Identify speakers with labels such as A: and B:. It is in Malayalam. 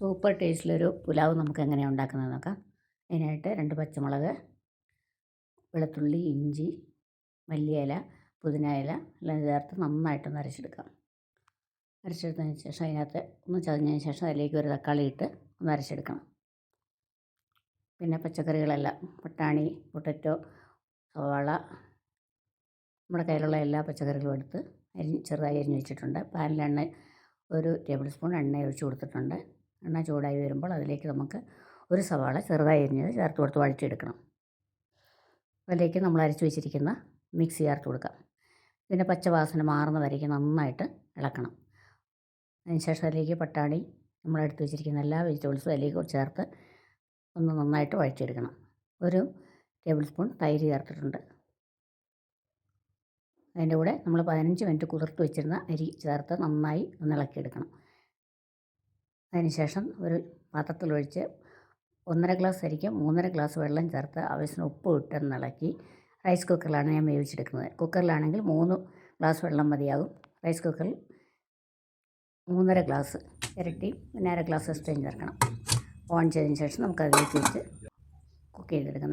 A: സൂപ്പർ ടേസ്റ്റിലൊരു പുലാവ് നമുക്ക് എങ്ങനെയാണ് ഉണ്ടാക്കുന്നത് നോക്കാം. അതിനായിട്ട് 2 പച്ചമുളക്, വെളുത്തുള്ളി, ഇഞ്ചി, മല്ലിയില, പുതിന ഇല എല്ലാം ചേർത്ത് നന്നായിട്ടൊന്ന് അരച്ചെടുക്കാം. അരച്ചെടുത്തതിന് ശേഷം അതിനകത്ത് ഒന്ന് ചതഞ്ഞതിന് ശേഷം അതിലേക്ക് ഒരു തക്കാളി ഇട്ട് ഒന്ന് അരച്ചെടുക്കണം. പിന്നെ പച്ചക്കറികളെല്ലാം പട്ടാണി, പൊട്ടറ്റോ, സവാള, നമ്മുടെ കയ്യിലുള്ള എല്ലാ പച്ചക്കറികളും എടുത്ത് ചെറുതായി അരിഞ്ഞ് വെച്ചിട്ടുണ്ട്. പാനിൽ ഒരു ടേബിൾ സ്പൂൺ എണ്ണ ഒഴിച്ച് കൊടുത്തിട്ടുണ്ട്. എണ്ണ ചൂടായി വരുമ്പോൾ അതിലേക്ക് നമുക്ക് ഒരു സവാള ചെറുതായി അരിഞ്ഞത് ചേർത്ത് കൊടുത്ത് വഴറ്റിയെടുക്കണം. അതിലേക്ക് നമ്മൾ അരച്ച് വെച്ചിരിക്കുന്ന മിക്സ് ചേർത്ത് കൊടുക്കാം. പിന്നെ പച്ചവാസന മാറുന്ന വരയ്ക്ക് നന്നായിട്ട് ഇളക്കണം. അതിനുശേഷം അതിലേക്ക് പട്ടാണി, നമ്മളെടുത്ത് വെച്ചിരിക്കുന്ന എല്ലാ വെജിറ്റബിൾസും അതിലേക്ക് ചേർത്ത് ഒന്ന് നന്നായിട്ട് വഴറ്റിയെടുക്കണം. ഒരു ടേബിൾ സ്പൂൺ തൈര് ചേർത്തിട്ടുണ്ട്. അതിൻ്റെ കൂടെ നമ്മൾ 15 മിനിറ്റ് കുതിർത്ത് വെച്ചിരുന്ന അരി ചേർത്ത് നന്നായി ഒന്ന് ഇളക്കിയെടുക്കണം. അതിനുശേഷം ഒരു പാത്രത്തിലൊഴിച്ച് 1.5 ഗ്ലാസ് അരിക്ക് 3.5 ഗ്ലാസ് വെള്ളം ചേർത്ത് ആവശ്യത്തിന് ഉപ്പ് ഇട്ടൊന്ന് ഇളക്കി റൈസ് കുക്കറിലാണ് ഞാൻ വേവിച്ചെടുക്കുന്നത്. കുക്കറിലാണെങ്കിൽ 3 ഗ്ലാസ് വെള്ളം മതിയാകും. റൈസ് കുക്കറിൽ 3.5 ഗ്ലാസ് ഇരട്ടി പിന്നെ 1/2 ഗ്ലാസ് എക്സ്ട്രയും ചേർക്കണം. ഓൺ ചെയ്തതിന് ശേഷം നമുക്കതിലേക്ക് വെച്ച് കുക്ക് ചെയ്തെടുക്കണം.